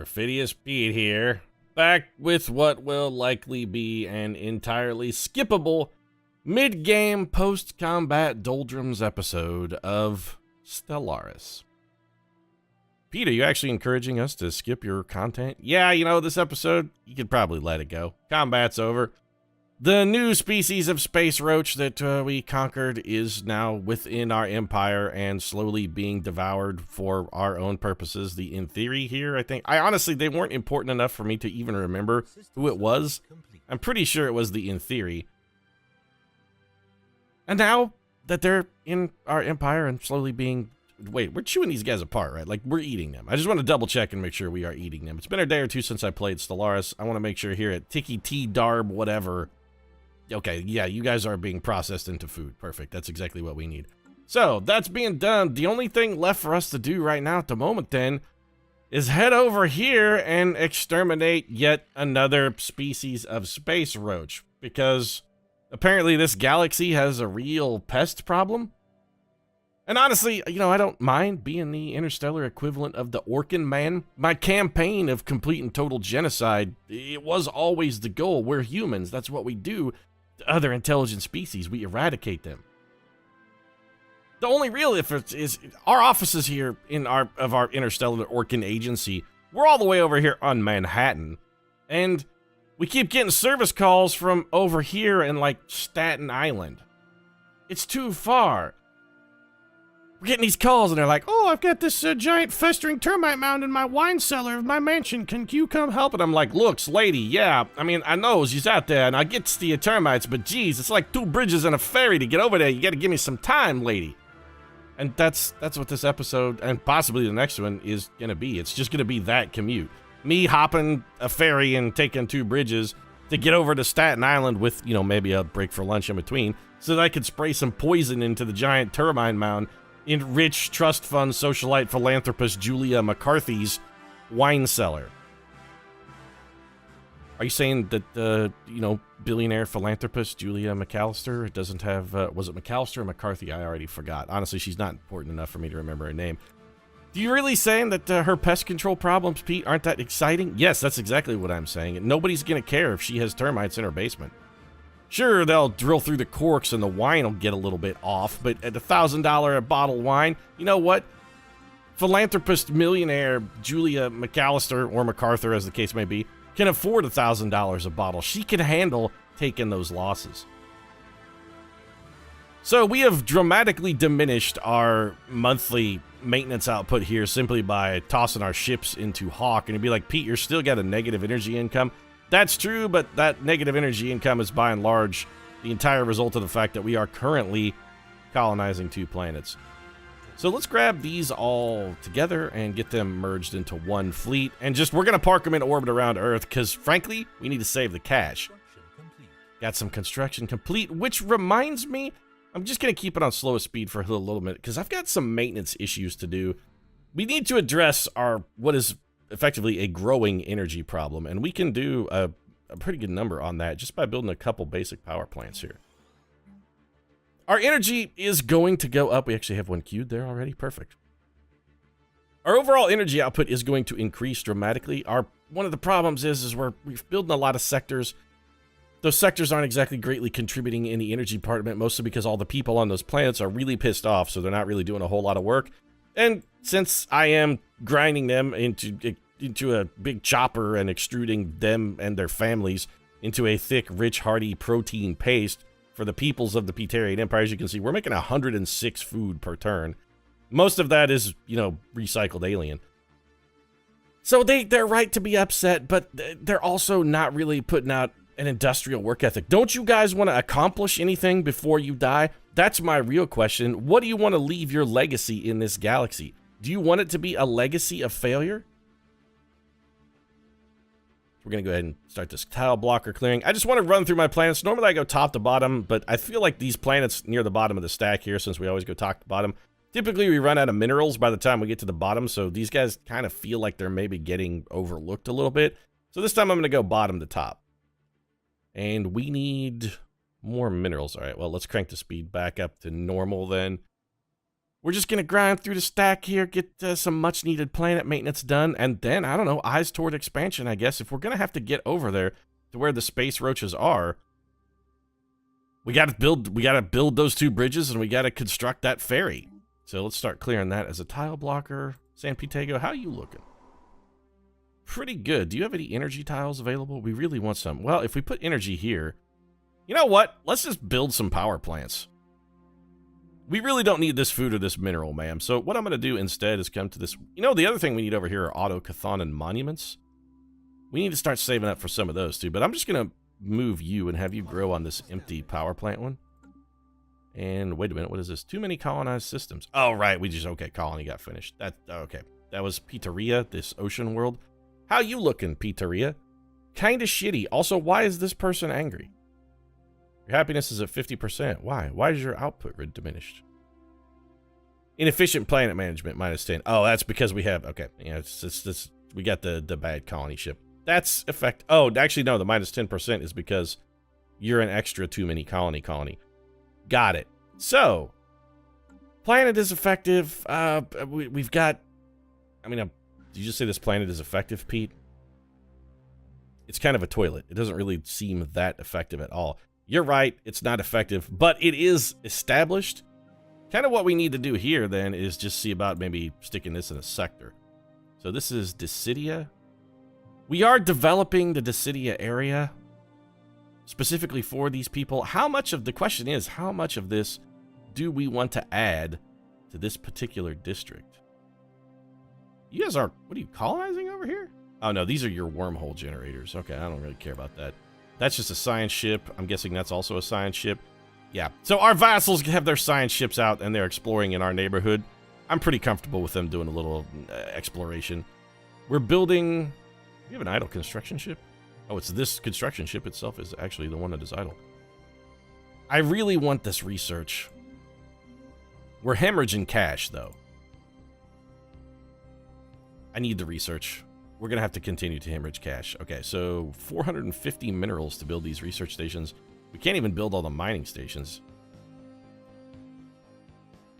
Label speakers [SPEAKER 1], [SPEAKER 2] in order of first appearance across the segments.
[SPEAKER 1] Perfidious Pete here, back with what will likely be an entirely skippable mid-game post-combat doldrums episode of Stellaris. Pete, are you actually encouraging us to skip your content? Yeah, you know, this episode, you could probably let it go. Combat's over. The new species of space roach that we conquered is now within our empire and slowly being devoured for our own purposes. The in theory here, I think. I honestly, they weren't important enough for me to even remember who it was. I'm pretty sure it was the in theory. And now that they're in our empire and slowly being... Wait, we're chewing these guys apart, right? Like, we're eating them. I just want to double check and make sure we are eating them. It's been a day or two since I played Stellaris. I want to make sure here at Tiki T Darb, whatever... Okay, yeah, you guys are being processed into food. Perfect. That's exactly what we need. So, that's being done. The only thing left for us to do right now at the moment, then, is head over here and exterminate yet another species of space roach. Because, apparently, this galaxy has a real pest problem. And honestly, you know, I don't mind being the interstellar equivalent of the Orkin Man. My campaign of complete and total genocide, it was always the goal. We're humans. That's what we do. Other intelligent species, we eradicate them. The only real difference is our offices here in our interstellar Orkin agency. We're all the way over here on Manhattan, and we keep getting service calls from over here in like Staten Island. It's too far. We're getting these calls and they're like, "Oh, I've got this giant festering termite mound in my wine cellar of my mansion. Can you come help?" And I'm like, "Looks, lady, yeah. I mean, I know she's out there and I get to the termites, but geez, it's like 2 bridges and a ferry to get over there. You got to give me some time, lady." And that's what this episode and possibly the next one is gonna be. It's just gonna be that commute. Me hopping a ferry and taking 2 bridges to get over to Staten Island with, you know, maybe a break for lunch in between, so that I could spray some poison into the giant termite mound in rich trust fund socialite philanthropist Julia McCarthy's wine cellar. Are you saying that, you know, billionaire philanthropist Julia McAllister doesn't have, was it McAllister or McCarthy? I already forgot. Honestly, she's not important enough for me to remember her name. Do you really saying that her pest control problems, Pete, aren't that exciting? Yes, that's exactly what I'm saying. Nobody's gonna care if she has termites in her basement. Sure, they'll drill through the corks and the wine will get a little bit off, but at $1,000 a bottle of wine, you know what? Philanthropist millionaire Julia McAllister, or MacArthur as the case may be, can afford $1,000 a bottle. She can handle taking those losses. So we have dramatically diminished our monthly maintenance output here simply by tossing our ships into Hawk. And you'd be like, "Pete, you're still got a negative energy income." That's true, but that negative energy income is by and large the entire result of the fact that we are currently colonizing 2 planets. So let's grab these all together and get them merged into one fleet. And we're going to park them in orbit around Earth because, frankly, we need to save the cash. Got some construction complete, which reminds me, I'm just going to keep it on slowest speed for a little bit because I've got some maintenance issues to do. We need to address what is effectively a growing energy problem, and we can do a pretty good number on that just by building a couple basic power plants here. Our energy is going to go up. We actually have one queued there already. Perfect. Our overall energy output is going to increase dramatically. One of the problems is we're building a lot of sectors. Those sectors aren't exactly greatly contributing in the energy department, mostly because all the people on those planets are really pissed off, so they're not really doing a whole lot of work. And since I am grinding them into a big chopper and extruding them and their families into a thick, rich, hearty protein paste for the peoples of the Peterian Empire, as you can see, we're making 106 food per turn. Most of that is, you know, recycled alien. So they're right to be upset, but they're also not really putting out an industrial work ethic. Don't you guys want to accomplish anything before you die? That's my real question. What do you want to leave your legacy in this galaxy? Do you want it to be a legacy of failure? We're going to go ahead and start this tile blocker clearing. I just want to run through my planets. Normally I go top to bottom, but I feel like these planets near the bottom of the stack here, since we always go top to bottom, typically we run out of minerals by the time we get to the bottom, so these guys kind of feel like they're maybe getting overlooked a little bit. So this time I'm going to go bottom to top. And we need more minerals. All right, well, let's crank the speed back up to normal then. We're just going to grind through the stack here, get some much-needed planet maintenance done, and then, I don't know, eyes toward expansion, I guess. If we're going to have to get over there to where the space roaches are, we got to build those 2 bridges, and we got to construct that ferry. So let's start clearing that as a tile blocker. San Pietego, how are you looking? Pretty good. Do you have any energy tiles available? We really want some. Well, if we put energy here, you know what? Let's just build some power plants. We really don't need this food or this mineral, ma'am. So what I'm going to do instead is come to this. You know, the other thing we need over here are auto-Cathonan monuments. We need to start saving up for some of those too. But I'm just going to move you and have you grow on this empty power plant one. And wait a minute, what is this? Too many colonized systems. Oh, right. Okay, colony got finished. Okay. That was Peteria, this ocean world. How you looking, Peteria? Kinda shitty. Also, why is this person angry? Your happiness is at 50%. Why? Why is your output diminished? Inefficient planet management, -10. Oh, that's because we have, okay. Yeah, it's we got the bad colony ship. That's effect. Oh, actually, no, the -10% is because you're an extra too many colony. Got it. So, planet is effective. We've got, did you just say this planet is effective, Pete? It's kind of a toilet. It doesn't really seem that effective at all. You're right, it's not effective, but it is established. Kind of what we need to do here, then, is just see about maybe sticking this in a sector. So this is Dissidia. We are developing the Dissidia area specifically for these people. The question is, how much of this do we want to add to this particular district? You guys are, what are you, colonizing over here? Oh, no, these are your wormhole generators. Okay, I don't really care about that. That's just a science ship. I'm guessing that's also a science ship. Yeah, so our vassals have their science ships out, and they're exploring in our neighborhood. I'm pretty comfortable with them doing a little exploration. We're building... We have an idle construction ship? Oh, it's this construction ship itself is actually the one that is idle. I really want this research. We're hemorrhaging cash, though. I need the research. We're going to have to continue to hemorrhage cash. Okay, so 450 minerals to build these research stations. We can't even build all the mining stations.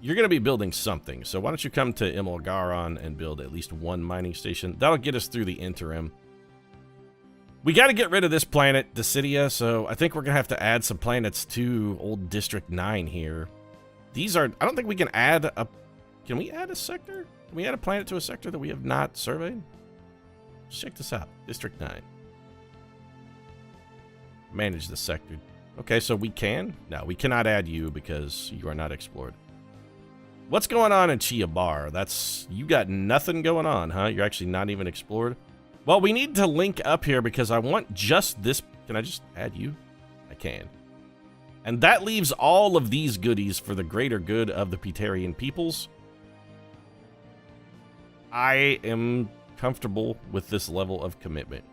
[SPEAKER 1] You're going to be building something, so why don't you come to Imolgaron and build at least 1 mining station. That'll get us through the interim. We got to get rid of this planet, Dissidia, so I think we're going to have to add some planets to old District 9 here. These are... I don't think we can add a... Can we add a sector? Can we add a planet to a sector that we have not surveyed? Let's check this out. District 9. Manage the sector. Okay, so we can? No, we cannot add you because you are not explored. What's going on in Chiabar? That's... You got nothing going on, huh? You're actually not even explored? Well, we need to link up here because I want just this... Can I just add you? I can. And that leaves all of these goodies for the greater good of the Peterian peoples. I am comfortable with this level of commitment.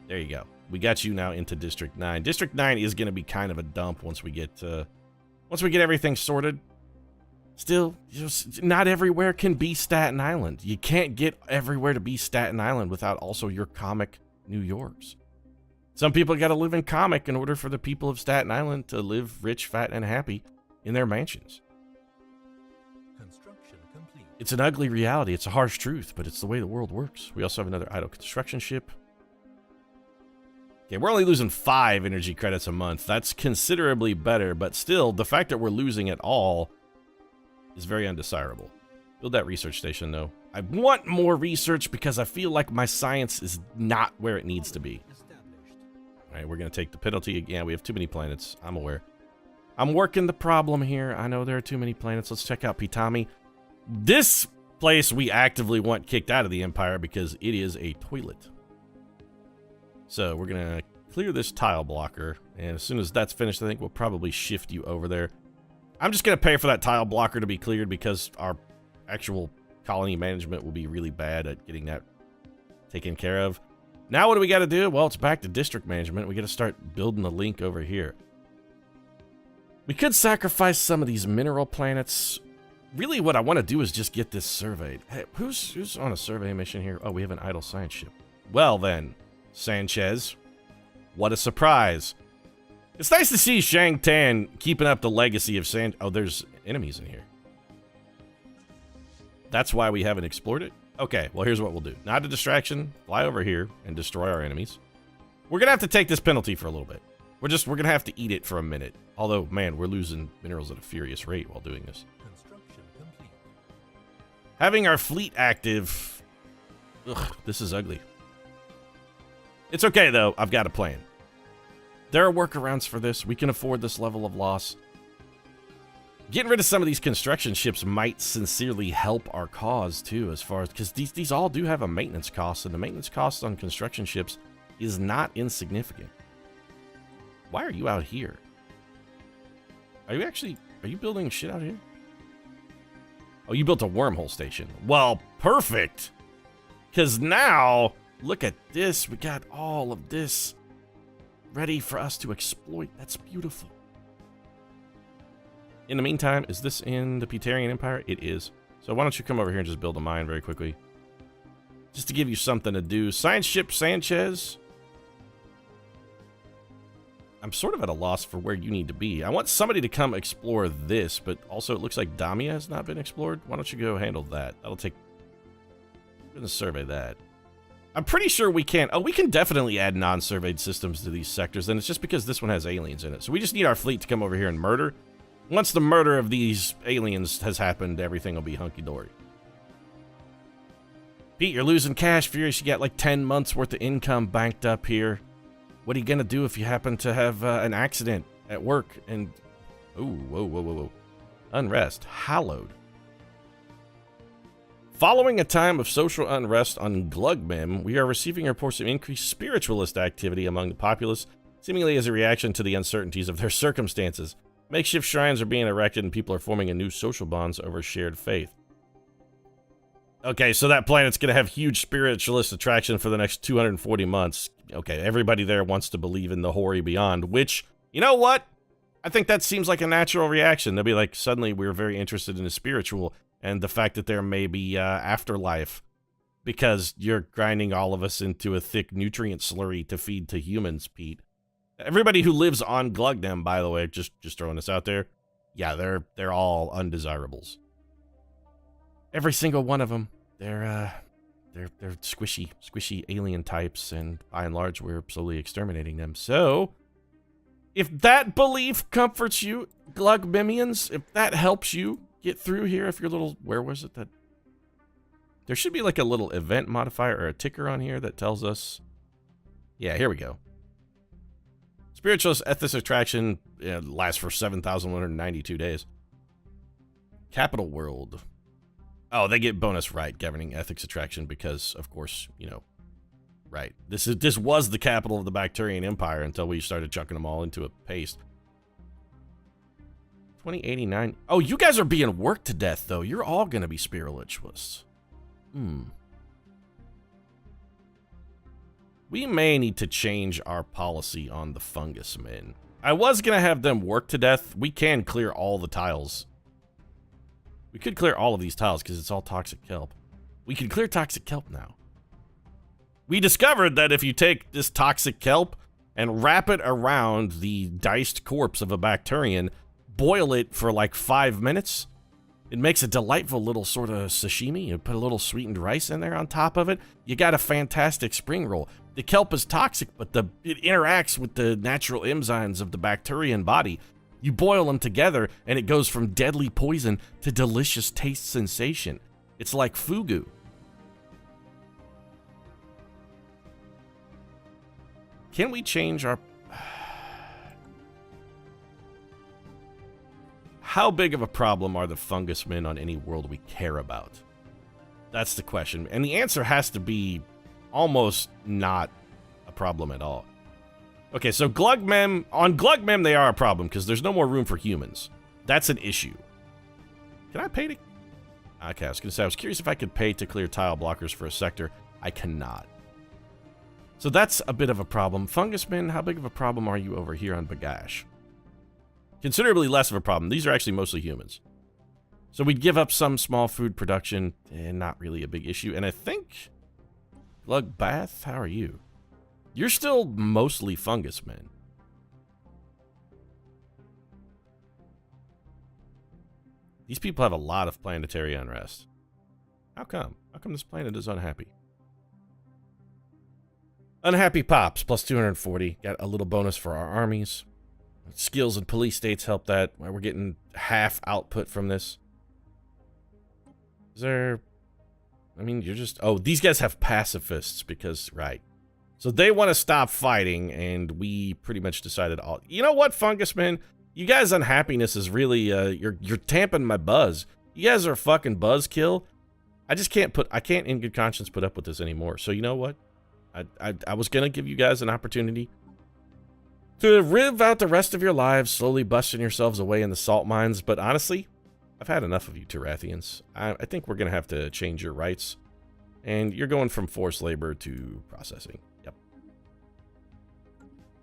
[SPEAKER 1] There you go. We got you now into District 9. District 9 is going to be kind of a dump once we get everything sorted. Still, not everywhere can be Staten Island. You can't get everywhere to be Staten Island without also your comic New Yorks. Some people got to live in comic in order for the people of Staten Island to live rich, fat, and happy in their mansions.
[SPEAKER 2] Construction complete.
[SPEAKER 1] It's an ugly reality. It's a harsh truth, but it's the way the world works. We also have another idle construction ship. Okay, we're only losing 5 energy credits a month. That's considerably better, but still, the fact that we're losing it all is very undesirable. Build that research station, though. I want more research because I feel like my science is not where it needs to be. All right, we're going to take the penalty again. We have too many planets. I'm aware. I'm working the problem here. I know there are too many planets. Let's check out Pitami. This place we actively want kicked out of the Empire because it is a toilet. So we're going to clear this tile blocker. And as soon as that's finished, I think we'll probably shift you over there. I'm just going to pay for that tile blocker to be cleared because our actual colony management will be really bad at getting that taken care of. Now what do we got to do? Well, it's back to district management. We got to start building the link over here. We could sacrifice some of these mineral planets. Really what I want to do is just get this surveyed. Hey, who's on a survey mission here? Oh, we have an idle science ship. Well then, Sanchez, what a surprise. It's nice to see Shang Tan keeping up the legacy of San... Oh, there's enemies in here. That's why we haven't explored it? Okay, well, here's what we'll do. Not a distraction. Fly over here and destroy our enemies. We're gonna have to take this penalty for a little bit. We're gonna have to eat it for a minute. Although, man, we're losing minerals at a furious rate while doing this. Construction complete. Having our fleet active... Ugh, this is ugly. It's okay, though. I've got a plan. There are workarounds for this. We can afford this level of loss. Getting rid of some of these construction ships might sincerely help our cause, too, as far as... Because these all do have a maintenance cost, and the maintenance cost on construction ships is not insignificant. Why are you out here? Are you building shit out here? Oh, you built a wormhole station. Well, perfect! Because now, look at this. We got all of this ready for us to exploit. That's beautiful. In the meantime, is this in the Peterian Empire? It is. So why don't you come over here and just build a mine very quickly. Just to give you something to do. Science ship Sanchez. I'm sort of at a loss for where you need to be. I want somebody to come explore this, but also it looks like Damia has not been explored. Why don't you go handle that? That'll take... I'm going to survey that. I'm pretty sure we can... Oh, we can definitely add non-surveyed systems to these sectors, and it's just because this one has aliens in it. So we just need our fleet to come over here and murder. Once the murder of these aliens has happened, everything will be hunky-dory. Pete, you're losing cash. Furious, you got like 10 months worth of income banked up here. What are you going to do if you happen to have an accident at work and... Ooh, whoa. Unrest. Hallowed. Following a time of social unrest on Glugmem, we are receiving reports of increased spiritualist activity among the populace, seemingly as a reaction to the uncertainties of their circumstances. Makeshift shrines are being erected and people are forming a new social bonds over shared faith. Okay, so that planet's going to have huge spiritualist attraction for the next 240 months. Okay, everybody there wants to believe in the hoary beyond, which, you know what? I think that seems like a natural reaction. They'll be like, suddenly we're very interested in the spiritual and the fact that there may be afterlife because you're grinding all of us into a thick nutrient slurry to feed to humans, Pete. Everybody who lives on Glugnem, by the way, just throwing this out there, yeah, they're all undesirables. Every single one of them. They're squishy alien types, and by and large, we're slowly exterminating them. So, if that belief comforts you, Glugmemians, if that helps you get through here, if your little... Where was it that... There should be like a little event modifier or a ticker on here that tells us... Yeah, here we go. Spiritualist Ethos Attraction lasts for 7,192 days. Capital World. Oh, they get bonus right governing ethics attraction because, of course, you know, right. This was the capital of the Bacterian Empire until we started chucking them all into a paste. 2089. Oh, you guys are being worked to death, though. You're all going to be spiritualists. We may need to change our policy on the fungus men. I was going to have them work to death. We can clear all the tiles. We could clear all of these tiles because it's all toxic kelp. We can clear toxic kelp now. We discovered that if you take this toxic kelp and wrap it around the diced corpse of a Bacterian, boil it for like 5 minutes, it makes a delightful little sort of sashimi. You put a little sweetened rice in there on top of it. You got a fantastic spring roll. The kelp is toxic, but it interacts with the natural enzymes of the Bacterian body. You boil them together, and it goes from deadly poison to delicious taste sensation. It's like fugu. Can we change our... How big of a problem are the fungus men on any world we care about? That's the question. And the answer has to be almost not a problem at all. Okay, so Glugmem, on Glugmem they are a problem because there's no more room for humans. That's an issue. Can I pay to... Okay, I was going to say, I was curious if I could pay to clear tile blockers for a sector. I cannot. So that's a bit of a problem. Fungus men, how big of a problem are you over here on Bagash? Considerably less of a problem. These are actually mostly humans. So we'd give up some small food production, and not really a big issue. And I think... Glugbath, how are you? You're still mostly fungus men. These people have a lot of planetary unrest. How come? How come this planet is unhappy? Unhappy Pops, plus 240. Got a little bonus for our armies. Skills and police states help that. We're getting half output from this. Is there... I mean, you're just... Oh, these guys have pacifists because... Right. So they want to stop fighting, and we pretty much decided all... You know what, Fungus Man? You guys' unhappiness is really... You're tamping my buzz. You guys are a fucking buzzkill. I just can't put... I can't in good conscience put up with this anymore. So you know what? I was going to give you guys an opportunity to live out the rest of your lives, slowly busting yourselves away in the salt mines, but honestly, I've had enough of you Tarathians. I think we're going to have to change your rights, and you're going from forced labor to processing. Yep.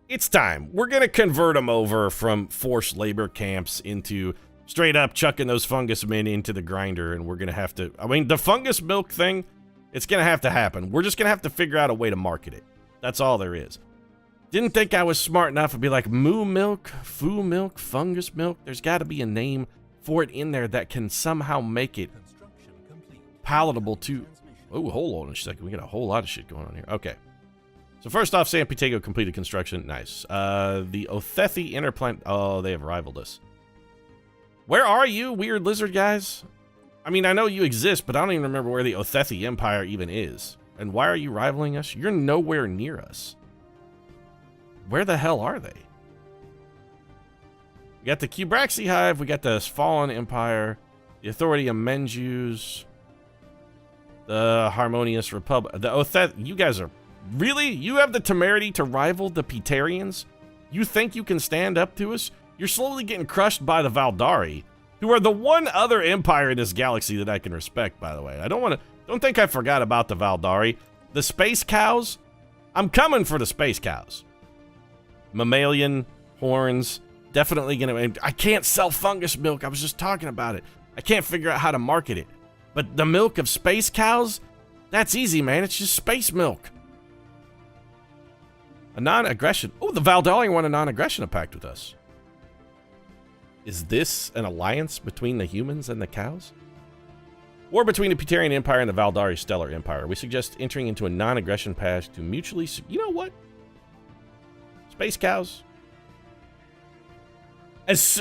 [SPEAKER 1] It's time. We're going to convert them over from forced labor camps into straight up chucking those fungus men into the grinder, and we're going to have to... I mean, the fungus milk thing... It's going to have to happen. We're just going to have to figure out a way to market it. That's all there is. Didn't think I was smart enough to be like moo milk, foo milk, fungus milk. There's got to be a name for it in there that can somehow make it palatable to... Oh, hold on a second. We got a whole lot of shit going on here. Okay. So first off, San Pietego completed construction. Nice. The Othethi interplant... Oh, they have rivaled us. Where are you, weird lizard guys? I mean, I know you exist, but I don't even remember where the Othethi Empire even is. And why are you rivaling us? You're nowhere near us. Where the hell are they? We got the Cubraxi Hive, we got the Fallen Empire, the Authority of Menjus, the Harmonious Republic, the Otheth... You guys are... Really? You have the temerity to rival the Peterians? You think you can stand up to us? You're slowly getting crushed by the Valdari, who are the one other empire in this galaxy that I can respect, by the way. I don't think I forgot about the Valdari. The Space Cows? I'm coming for the Space Cows. Mammalian, horns, definitely gonna... I can't sell fungus milk, I was just talking about it. I can't figure out how to market it. But the milk of Space Cows? That's easy, man, it's just space milk. A non-aggression... Oh, the Valdari want a non-aggression pact with us. Is this an alliance between the humans and the cows? War between the Peterian Empire and the Valdari Stellar Empire. We suggest entering into a non-aggression pact to mutually... You know what? Space cows?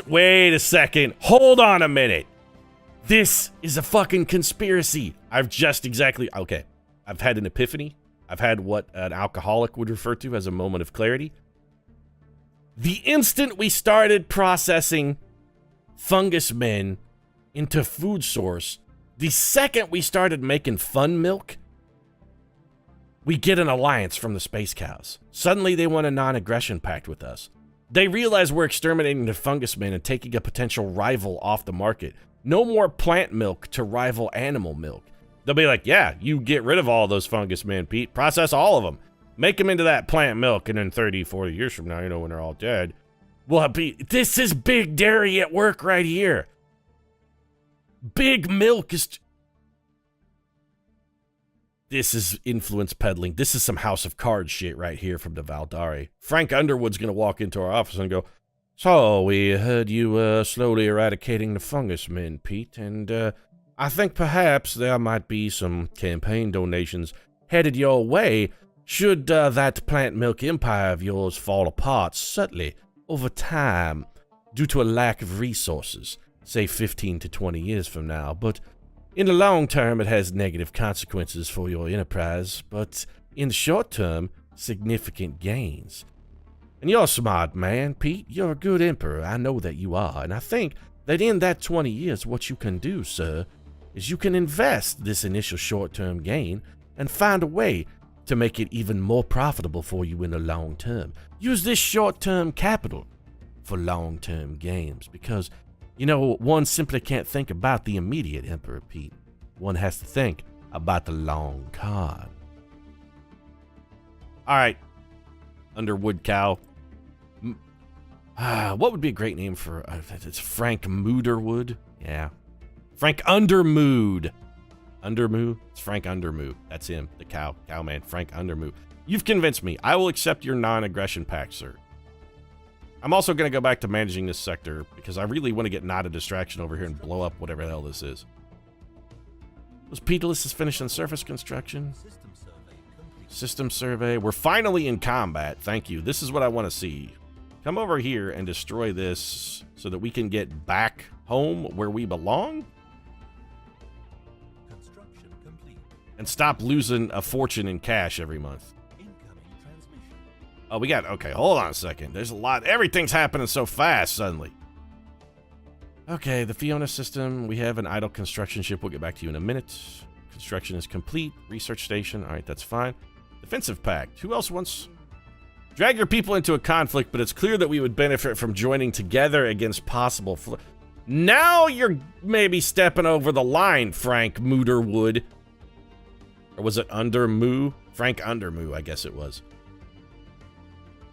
[SPEAKER 1] Wait a second. Hold on a minute. This is a fucking conspiracy. I've just exactly... Okay. I've had an epiphany. I've had what an alcoholic would refer to as a moment of clarity. The instant we started processing fungus men into food source, the second we started making fun milk, we get an alliance from the space cows. Suddenly they want a non-aggression pact with us. They realize we're exterminating the fungus men and taking a potential rival off the market. No more plant milk to rival animal milk. They'll be like, yeah, you get rid of all those fungus men, Pete. Process all of them. Make them into that plant milk, and then 30, 40 years from now, you know, when they're all dead, we'll be... This is big dairy at work right here. Big milk is... This is influence peddling. This is some House of Cards shit right here from the Valdari. Frank Underwood's going to walk into our office and go, so, we heard you slowly eradicating the fungus men, Pete, and I think perhaps there might be some campaign donations headed your way should that plant milk empire of yours fall apart subtly over time due to a lack of resources, say 15 to 20 years from now. But in the long term, it has negative consequences for your enterprise, but in the short term, significant gains. And you're a smart man, Pete. You're a good emperor. I know that you are. And I think that in that 20 years, what you can do, sir, is you can invest this initial short-term gain and find a way to make it even more profitable for you in the long term. Use this short-term capital for long-term gains because, you know, one simply can't think about the immediate, Emperor Pete. One has to think about the long con. All right, Underwood cow. What would be a great name for... it's Frank Mooderwood? Yeah. Frank Undermood. Undermoo? It's Frank Undermoo. That's him, the cowman, Frank Undermoo. You've convinced me. I will accept your non-aggression pact, sir. I'm also going to go back to managing this sector because I really want to get not a distraction over here and blow up whatever the hell this is. Was Peterless is finishing surface construction. System survey. We're finally in combat. Thank you. This is what I want to see. Come over here and destroy this so that we can get back home where we belong.
[SPEAKER 2] Construction complete.
[SPEAKER 1] And stop losing a fortune in cash every month.
[SPEAKER 2] Incoming transmission.
[SPEAKER 1] Oh, we got, okay, hold on a second. There's a lot, everything's happening so fast suddenly. Okay, the Fiona system, we have an idle construction ship. We'll get back to you in a minute. Construction is complete. Research station, all right, that's fine. Defensive pact, who else wants? Drag your people into a conflict, but it's clear that we would benefit from joining together against possible Now you're maybe stepping over the line, Frank Mooderwood. Or was it Undermoo? Frank Undermoo, I guess it was.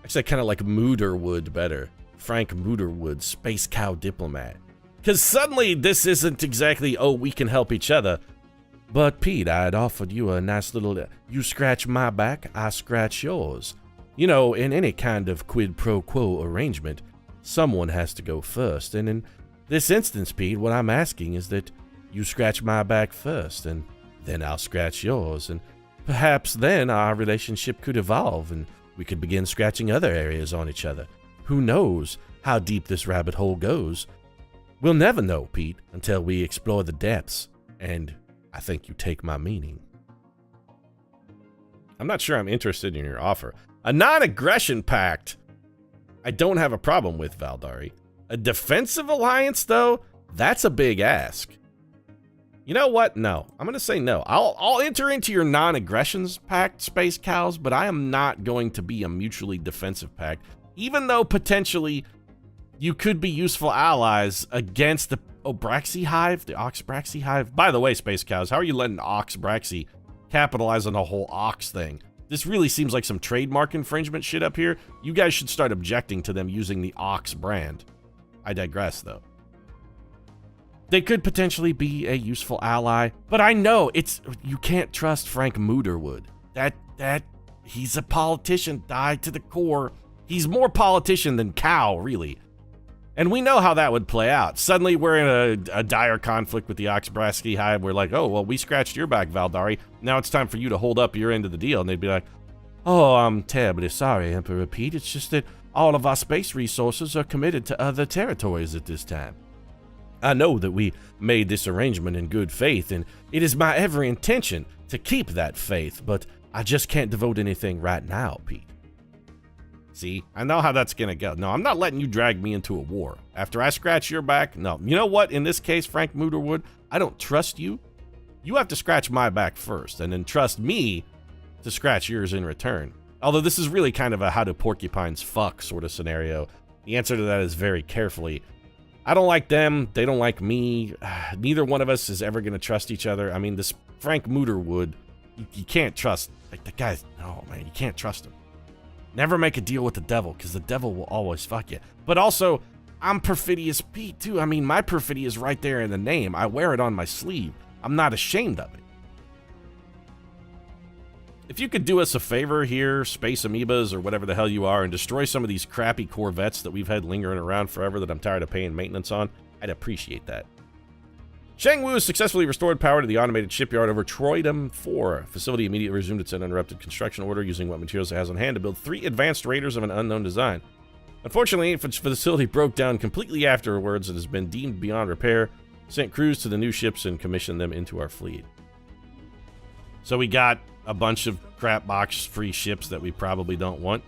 [SPEAKER 1] Actually, I kind of like Mooderwood better. Frank Mooderwood, Space Cow Diplomat. Because suddenly this isn't exactly, oh, we can help each other. But Pete, I'd offered you a nice little, you scratch my back, I scratch yours. You know, in any kind of quid pro quo arrangement, someone has to go first. And in this instance, Pete, what I'm asking is that you scratch my back first, and then I'll scratch yours. And perhaps then our relationship could evolve, and we could begin scratching other areas on each other. Who knows how deep this rabbit hole goes? We'll never know, Pete, until we explore the depths. And I think you take my meaning. I'm not sure I'm interested in your offer. A non-aggression pact, I don't have a problem with, Valdari. A defensive alliance, though, that's a big ask. You know what? No. I'm going to say no. I'll enter into your non-aggressions pact, Space Cows, but I am not going to be a mutually defensive pact, even though potentially you could be useful allies against the Obraxi Hive, the Oxbraxi Hive. By the way, Space Cows, how are you letting Oxbraxi capitalize on the whole Ox thing? This really seems like some trademark infringement shit up here. You guys should start objecting to them using the Ox brand. I digress, though. They could potentially be a useful ally, but I know you can't trust Frank Mooderwood. He's a politician, died to the core. He's more politician than cow, really. And we know how that would play out. Suddenly we're in a dire conflict with the Oxbraxi Hive. We're like, oh, well, we scratched your back, Valdari. Now it's time for you to hold up your end of the deal. And they'd be like, oh, I'm terribly sorry, Emperor Pete. It's just that all of our space resources are committed to other territories at this time. I know that we made this arrangement in good faith, and it is my every intention to keep that faith, but I just can't devote anything right now, Pete. See, I know how that's gonna go. No, I'm not letting you drag me into a war. After I scratch your back, no. You know what? In this case, Frank Mooderwood, I don't trust you. You have to scratch my back first, and then trust me to scratch yours in return. Although this is really kind of a how do porcupines fuck sort of scenario. The answer to that is very carefully. I don't like them. They don't like me. Neither one of us is ever gonna trust each other. I mean, this Frank Mooderwood, you can't trust. Like, the guy's, oh man, you can't trust him. Never make a deal with the devil, because the devil will always fuck you. But also, I'm Perfidious Pete, too. I mean, my perfidy is right there in the name. I wear it on my sleeve. I'm not ashamed of it. If you could do us a favor here, space amoebas or whatever the hell you are, and destroy some of these crappy Corvettes that we've had lingering around forever that I'm tired of paying maintenance on, I'd appreciate that. Shangwu has successfully restored power to the automated shipyard over Troidum 4. Facility immediately resumed its uninterrupted construction order using what materials it has on hand to build 3 advanced raiders of an unknown design. Unfortunately, the facility broke down completely afterwards and has been deemed beyond repair, sent crews to the new ships, and commissioned them into our fleet. So we got a bunch of crap box free ships that we probably don't want.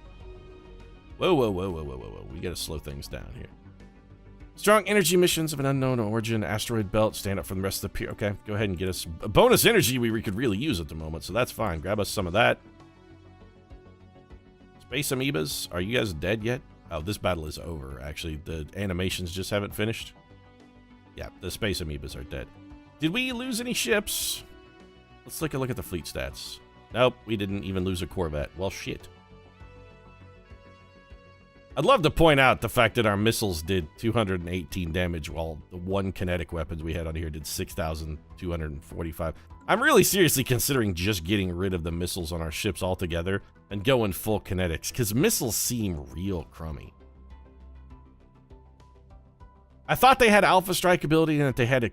[SPEAKER 1] Whoa, whoa, whoa, whoa, whoa, whoa, whoa. We gotta slow things down here. Strong energy missions of an unknown origin, asteroid belt, stand up for the rest of the pier. Okay, go ahead and get us a bonus energy we could really use at the moment, so that's fine. Grab us some of that. Space amoebas, are you guys dead yet? Oh, this battle is over, actually. The animations just haven't finished. Yeah, the space amoebas are dead. Did we lose any ships? Let's take a look at the fleet stats. Nope, we didn't even lose a Corvette. Well, shit. I'd love to point out the fact that our missiles did 218 damage while the one kinetic weapons we had on here did 6,245. I'm really seriously considering just getting rid of the missiles on our ships altogether and going full kinetics, because missiles seem real crummy. I thought they had alpha strike ability and that they had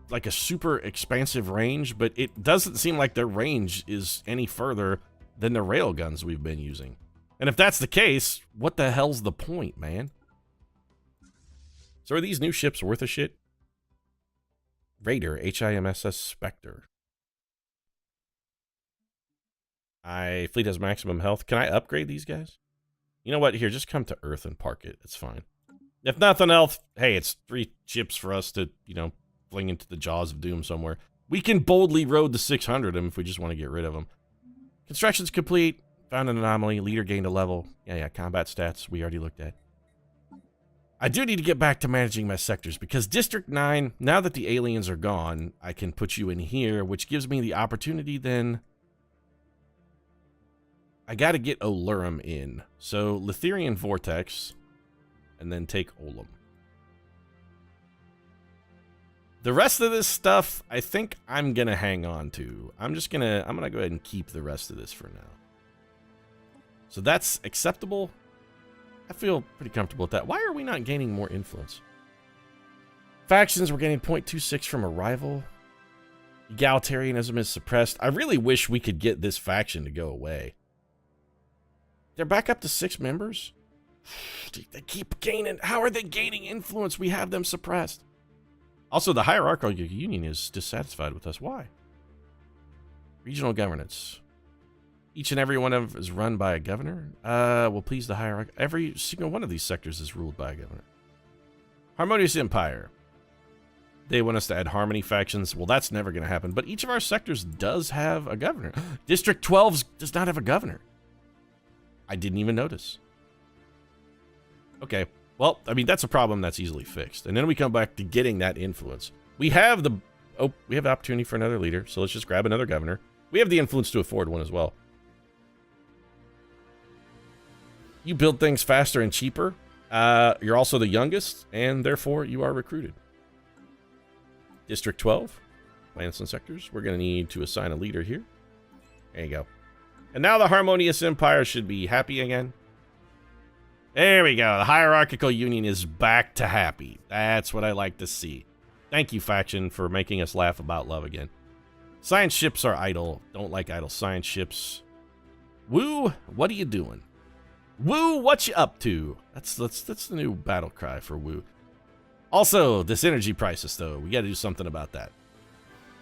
[SPEAKER 1] like a super expansive range, but it doesn't seem like their range is any further than the rail guns we've been using. And if that's the case, what the hell's the point, man? So are these new ships worth a shit? Raider, HIMSS Spectre. Fleet has maximum health. Can I upgrade these guys? You know what? Here, just come to Earth and park it. It's fine. If nothing else, hey, it's 3 ships for us to, you know, fling into the jaws of doom somewhere. We can boldly road the 600 them if we just want to get rid of them. Construction's complete. Found an anomaly. Leader gained a level. Yeah, combat stats we already looked at. I do need to get back to managing my sectors because District 9, now that the aliens are gone, I can put you in here, which gives me the opportunity then. I got to get Olurum in. So Litherian Vortex, and then take Olum. The rest of this stuff, I think I'm going to hang on to. I'm going to go ahead and keep the rest of this for now. So that's acceptable. I feel pretty comfortable with that. Why are we not gaining more influence? Factions, we're getting 0.26 from a rival. Egalitarianism is suppressed. I really wish we could get this faction to go away. They're back up to 6 members? They keep gaining. How are they gaining influence? We have them suppressed. Also, the hierarchical union is dissatisfied with us. Why? Regional governance. Each and every one of them is run by a governor. Will please the hierarchy. Every single one of these sectors is ruled by a governor. Harmonious Empire. They want us to add harmony factions. Well, that's never going to happen. But each of our sectors does have a governor. District 12 does not have a governor. I didn't even notice. Okay. Well, I mean, that's a problem that's easily fixed. And then we come back to getting that influence. We have the opportunity for another leader. So let's just grab another governor. We have the influence to afford one as well. You build things faster and cheaper. You're also the youngest, and therefore you are recruited. District 12, planets and sectors. We're going to need to assign a leader here. There you go. And now the Harmonious Empire should be happy again. There we go. The hierarchical union is back to happy. That's what I like to see. Thank you, faction, for making us laugh about love again. Science ships are idle. Don't like idle science ships. Woo, what are you doing? Woo, what you up to? That's the new battle cry for Woo. Also, this energy crisis, though. We got to do something about that.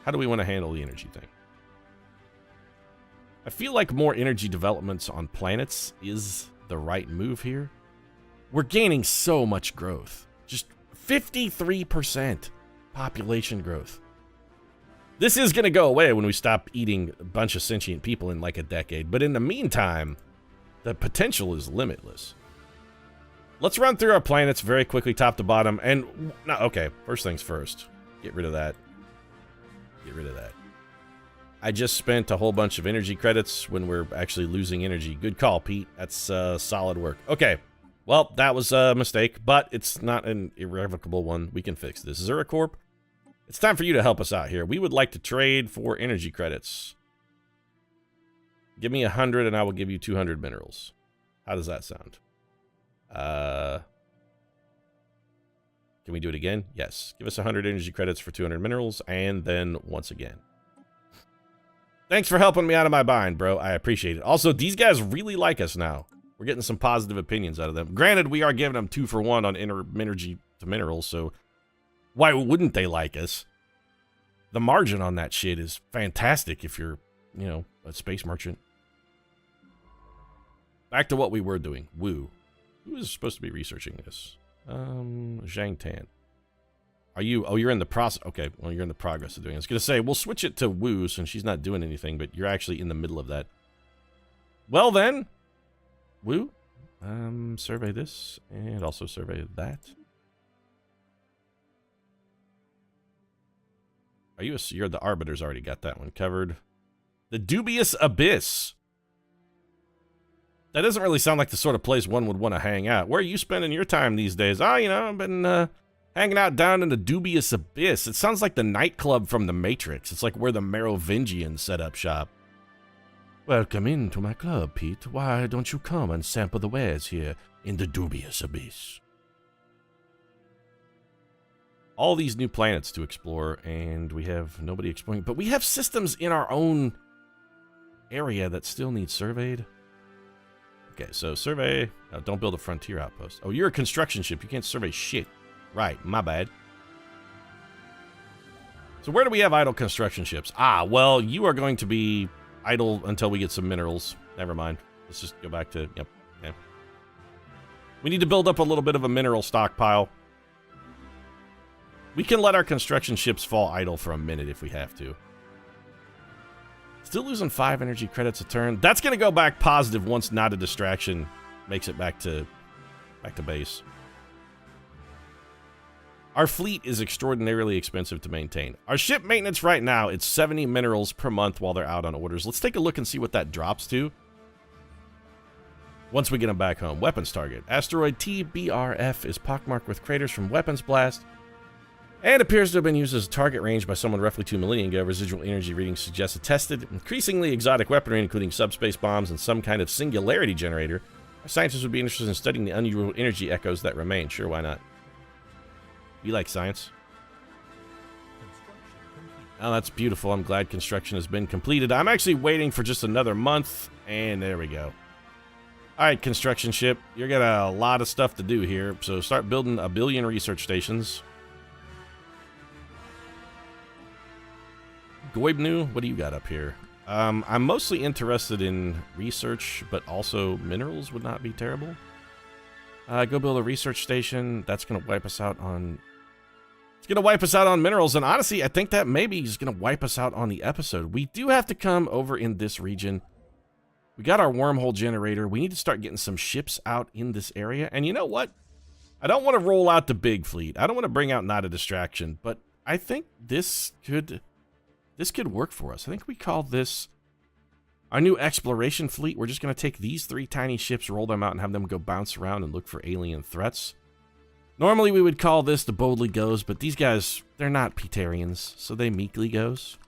[SPEAKER 1] How do we want to handle the energy thing? I feel like more energy developments on planets is the right move here. We're gaining so much growth. Just 53% population growth. This is going to go away when we stop eating a bunch of sentient people in like a decade. But in the meantime, the potential is limitless. Let's run through our planets very quickly, top to bottom. And, no, okay, first things first. Get rid of that. Get rid of that. I just spent a whole bunch of energy credits when we're actually losing energy. Good call, Pete. That's solid work. Okay. Well, that was a mistake, but it's not an irrevocable one. We can fix this. Zuracorp, it's time for you to help us out here. We would like to trade for energy credits. Give me 100 and I will give you 200 minerals. How does that sound? Can we do it again? Yes. Give us 100 energy credits for 200 minerals, and then once again. Thanks for helping me out of my bind, bro. I appreciate it. Also, these guys really like us now. We're getting some positive opinions out of them. Granted, we are giving them 2 for 1 on energy to minerals, so why wouldn't they like us? The margin on that shit is fantastic if you're, you know, a space merchant. Back to what we were doing. Woo. Who is supposed to be researching this? Zhang Tan. Are you? Oh, you're in the process. Okay, well, you're in the progress of doing it. I was going to say, we'll switch it to Woo since she's not doing anything, but you're actually in the middle of that. Well, then, Woo, survey this and also survey that. Are you? You're the Arbiter's already got that one covered. The Dubious Abyss. That doesn't really sound like the sort of place one would want to hang out. Where are you spending your time these days? Oh, you know, I've been hanging out down in the Dubious Abyss. It sounds like the nightclub from The Matrix. It's like where the Merovingians set up shop. Welcome into my club, Pete. Why don't you come and sample the wares here in the Dubious Abyss? all these new planets to explore, and we have nobody exploring. But we have systems in our own area that still need surveyed. Okay, so survey. No, don't build a frontier outpost. Oh, you're a construction ship. You can't survey shit. Right, my bad. So where do we have idle construction ships? Ah, well, you are going to be idle until we get some minerals. Never mind. Let's just go back to, yep, okay. We need to build up a little bit of a mineral stockpile. We can let our construction ships fall idle for a minute if we have to. Still losing 5 energy credits a turn. That's going to go back positive once Not a Distraction makes it back to base. Our fleet is extraordinarily expensive to maintain. Our ship maintenance right now, it's 70 minerals per month while they're out on orders. Let's take a look and see what that drops to once we get them back home. Weapons target. Asteroid TBRF is pockmarked with craters from weapons blast and appears to have been used as a target range by someone roughly 2 millennia ago. Residual energy readings suggest a tested, increasingly exotic weaponry, including subspace bombs and some kind of singularity generator. Our scientists would be interested in studying the unusual energy echoes that remain. Sure, why not? We like science. Oh, that's beautiful. I'm glad construction has been completed. I'm actually waiting for just another month, and there we go. All right, construction ship, you got a lot of stuff to do here, so start building a billion research stations. Goibnu, what do you got up here? I'm mostly interested in research, but also minerals would not be terrible. Go build a research station. That's going to wipe us out on... It's going to wipe us out on minerals, and honestly, I think that maybe is going to wipe us out on the episode. We do have to come over in this region. We got our wormhole generator. We need to start getting some ships out in this area. And you know what? I don't want to roll out the big fleet. I don't want to bring out Not a Distraction, but I think this could work for us. I think we call this our new exploration fleet. We're just going to take these 3 tiny ships, roll them out, and have them go bounce around and look for alien threats. Normally, we would call this the Boldly Goes, but these guys, they're not Peterians, so they meekly goes.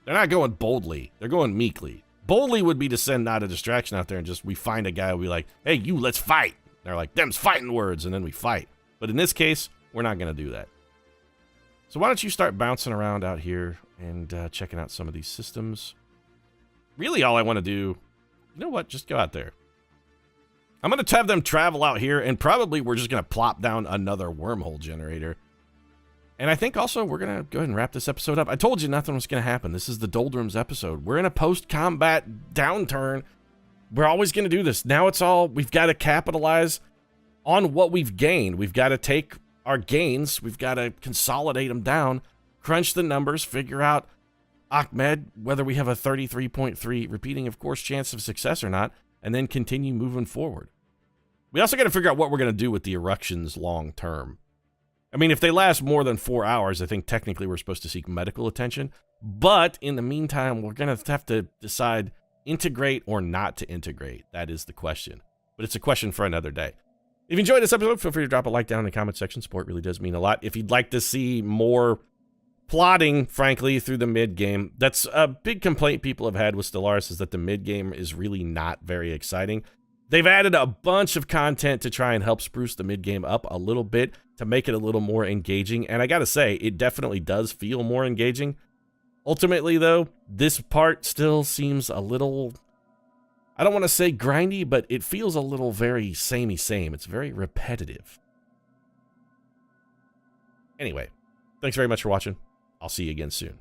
[SPEAKER 1] They're not going boldly. They're going meekly. Boldly would be to send Not a Distraction out there and just, we find a guy who be like, hey, you, let's fight. They're like, them's fighting words, and then we fight. But in this case, we're not going to do that. So why don't you start bouncing around out here and checking out some of these systems. Really, all I want to do, you know what, just go out there. I'm going to have them travel out here, and probably we're just going to plop down another wormhole generator. And I think also we're going to go ahead and wrap this episode up. I told you nothing was going to happen. This is the Doldrums episode. We're in a post-combat downturn. We're always going to do this. Now it's all, we've got to capitalize on what we've gained. We've got to take our gains. We've got to consolidate them down, crunch the numbers, figure out, Ahmed, whether we have a 33.3 repeating, of course, chance of success or not, and then continue moving forward. We also got to figure out what we're going to do with the eruptions long term. I mean, if they last more than 4 hours, I think technically we're supposed to seek medical attention. But in the meantime, we're going to have to decide integrate or not to integrate. That is the question. But it's a question for another day. If you enjoyed this episode, feel free to drop a like down in the comment section. Support really does mean a lot. If you'd like to see more plotting, frankly, through the mid-game, that's a big complaint people have had with Stellaris, is that the mid-game is really not very exciting. They've added a bunch of content to try and help spruce the mid-game up a little bit to make it a little more engaging, and I gotta say, it definitely does feel more engaging. Ultimately, though, this part still seems a little, I don't want to say grindy, but it feels a little very samey same. It's very repetitive. Anyway, thanks very much for watching. I'll see you again soon.